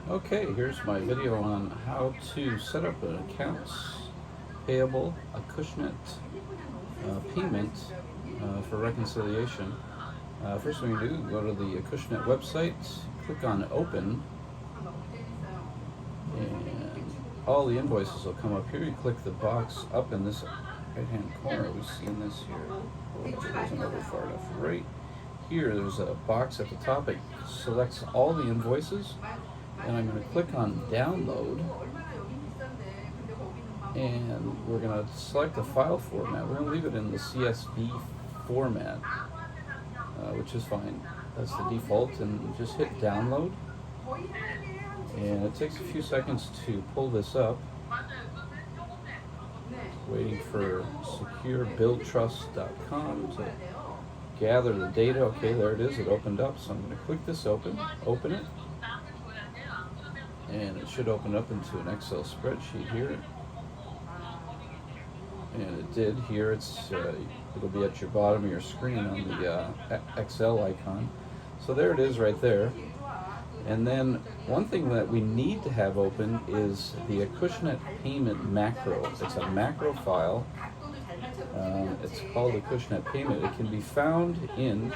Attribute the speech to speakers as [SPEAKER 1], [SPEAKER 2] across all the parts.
[SPEAKER 1] Okay, here's my video on how to set up an accounts payable Acushnet payment for reconciliation. First thing you do, go to the Acushnet website, click on Open, and all the invoices will come up here. You click the box up in this right-hand corner. We've seen this here. Oh, it wasn't over far enough. Right here, there's a box at the top. It selects all the invoices. And I'm going to click on download, and we're going to select the file format. We're going to leave it in the CSV format, which is fine. That's the default, and just hit download. And it takes a few seconds to pull this up. Waiting for securebuildtrust.com to gather the data. Okay, there it is. It opened up, so I'm going to click this open it. And it should open up into an Excel spreadsheet here, and it did. Here it'll be at your bottom of your screen on the Excel icon. So there it is right there. And then one thing that we need to have open is the Acushnet payment macro. It's a macro file. It's called Acushnet payment. It can be found in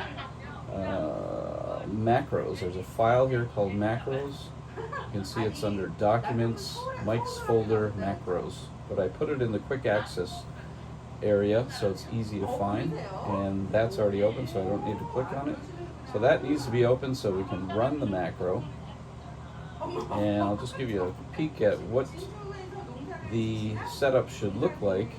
[SPEAKER 1] macros. There's a file here called macros. You can see it's under Documents, Mike's folder, Macros. But I put it in the Quick Access area so it's easy to find. And that's already open, so I don't need to click on it. So that needs to be open so we can run the macro. And I'll just give you a peek at what the setup should look like.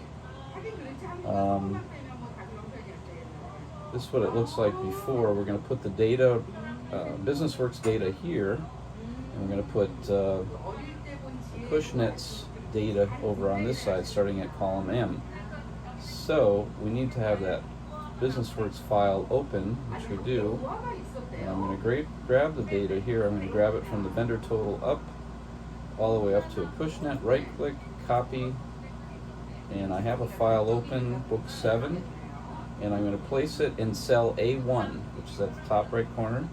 [SPEAKER 1] This is what it looks like before. We're going to put the data, BusinessWorks data here. And we're going to put Acushnet's data over on this side, starting at column M. So we need to have that BusinessWorks file open, which we do. And I'm going to grab the data here. I'm going to grab it from the vendor total up, all the way up to Acushnet. Right-click, copy, and I have a file open, book 7, and I'm going to place it in cell A1, which is at the top right corner,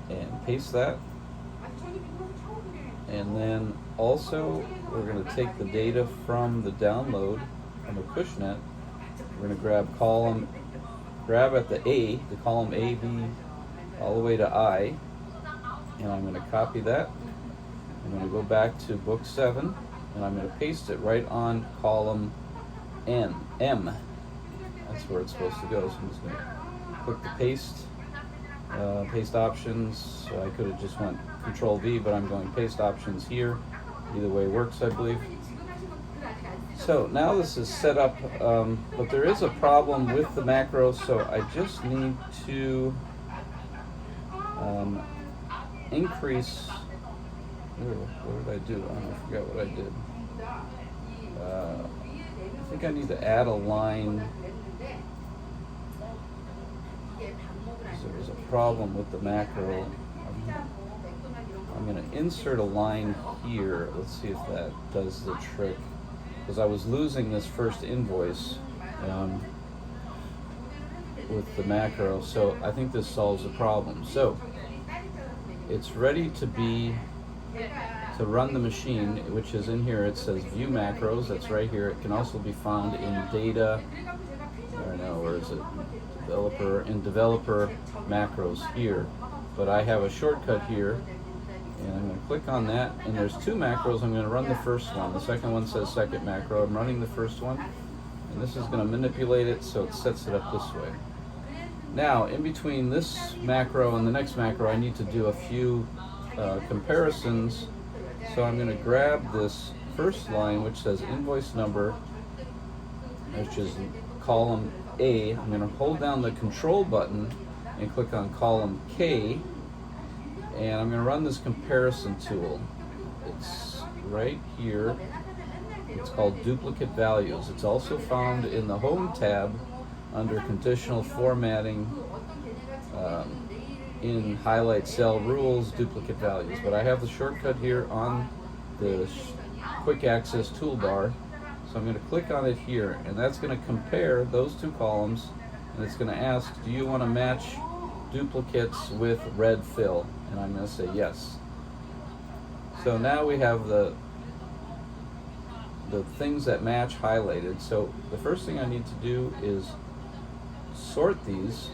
[SPEAKER 1] and paste that. And then also we're going to take the data from the download from Acushnet. We're going to grab at the column A, B, all the way to I, and I'm going to copy that. I'm going to go back to book 7, and I'm going to paste it right on column M. That's where it's supposed to go. So I'm just going to click the paste options. So I could have just went Control V, but I'm going paste options here. Either way works, I believe. So now this is set up, but there is a problem with the macros, so I just need to increase. What did I do? Oh, I forgot what I did. I think I need to add a line. So there's a problem with the macro. I'm going to insert a line here. Let's see if that does the trick. Because I was losing this first invoice with the macro, so I think this solves the problem. So it's ready to run the machine, which is in here. It says View Macros. That's right here. It can also be found in Data. I don't know, where is it? Developer macros here. But I have a shortcut here. And I'm going to click on that, and there's 2 macros. I'm going to run the first one. The second one says second macro. I'm running the first one, and this is going to manipulate it so it sets it up this way. Now, in between this macro and the next macro, I need to do a few comparisons. So I'm going to grab this first line, which says invoice number, which is column A. I'm going to hold down the control button and click on column K. And I'm going to run this comparison tool. It's right here. It's called Duplicate Values. It's also found in the Home tab under Conditional Formatting in Highlight Cell Rules, Duplicate Values. But I have the shortcut here on the Quick Access toolbar. So I'm going to click on it here, and that's going to compare those 2 columns, and it's going to ask, do you want to match duplicates with red fill? And I'm going to say yes. So now we have the things that match highlighted. So the first thing I need to do is sort these.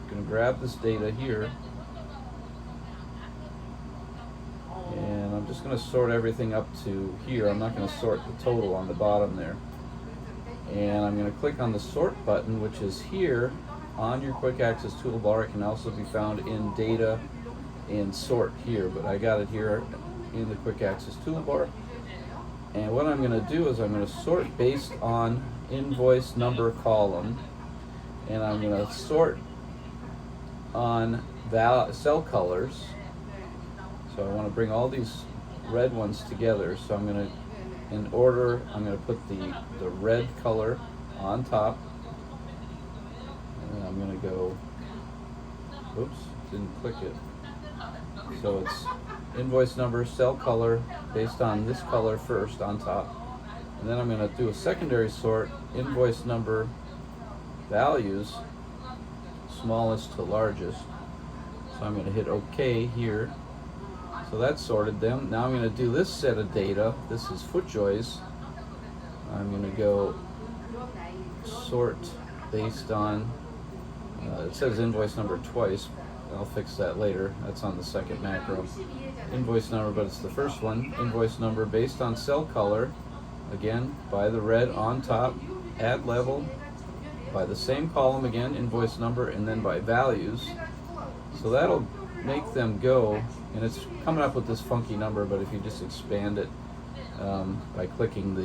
[SPEAKER 1] I'm going to grab this data here, and I'm just going to sort everything up to here. I'm not going to sort the total on the bottom there. And I'm going to click on the sort button, which is here on your quick access toolbar. It can also be found in data in sort here, but I got it here in the quick access toolbar. And what I'm going to do is I'm going to sort based on invoice number column, and I'm going to sort on cell colors. So I want to bring all these red ones together. So I'm going to, in order, I'm going to put the red color on top, and then I'm going to go, oops, didn't click it. So it's invoice number, cell color, based on this color first on top. And then I'm going to do a secondary sort, invoice number, values, smallest to largest. So I'm going to hit OK here. So that's sorted them. Now I'm going to do this set of data. This is FootJoy's. I'm going to go sort based on, it says invoice number twice. I'll fix that later. That's on the second macro. Invoice number, but it's the first one. Invoice number based on cell color. Again, by the red on top, add level, by the same column again, invoice number, and then by values. So that'll make them go, and it's coming up with this funky number, but if you just expand it by clicking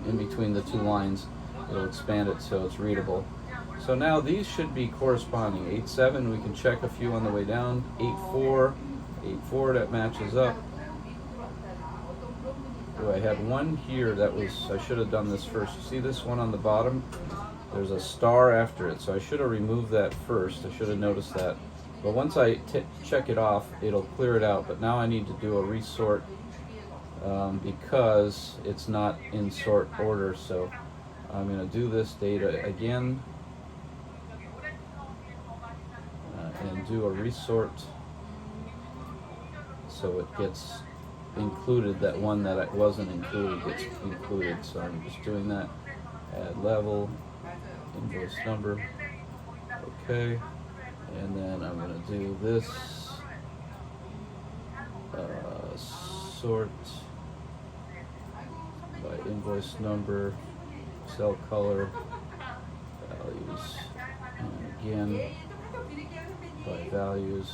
[SPEAKER 1] in between the two lines, it'll expand it so it's readable. So now these should be corresponding. 8.7, we can check a few on the way down. 8.4, 8.4, that matches up. Oh, I had one here that was, I should have done this first. See this one on the bottom? There's a star after it, so I should have removed that first. I should have noticed that. But once I check it off, it'll clear it out. But now I need to do a resort because it's not in sort order. So I'm going to do this data again and do a resort so it gets included. That one that it wasn't included gets included. So I'm just doing that. Add level, invoice number, okay. And then I'm going to do this sort by invoice number, cell color, values, and again by values.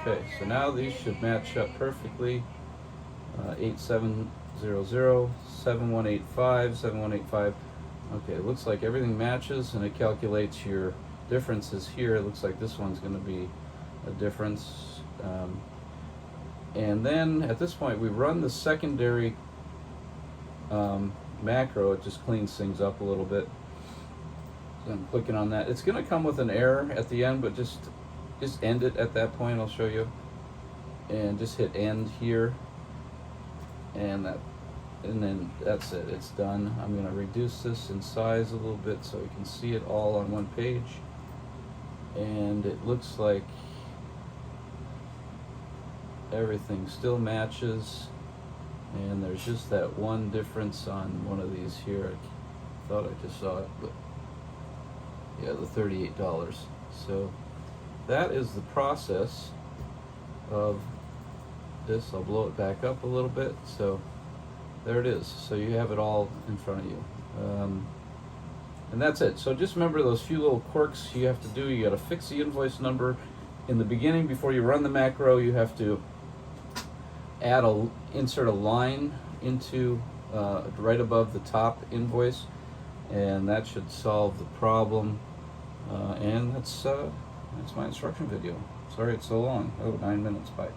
[SPEAKER 1] Okay, so now these should match up perfectly. 8700, 7185, 7185. Okay, it looks like everything matches, and it calculates your differences here. It looks like this one's going to be a difference. And then at this point we run the secondary macro. It just cleans things up a little bit. So I'm clicking on that. It's going to come with an error at the end, but just end it at that point. I'll show you. And just hit end here, and then that's it. It's done. I'm going to reduce this in size a little bit so you can see it all on one page. And it looks like everything still matches, and there's just that one difference on one of these here. I thought I just saw it, but yeah, the $38. So that is the process of this. I'll blow it back up a little bit. So there it is. So you have it all in front of you. And that's it. So just remember those few little quirks you have to do. You got to fix the invoice number in the beginning before you run the macro. You have to insert a line into right above the top invoice, and that should solve the problem. And that's my instruction video. Sorry it's so long. Oh, 9 minutes. Bye.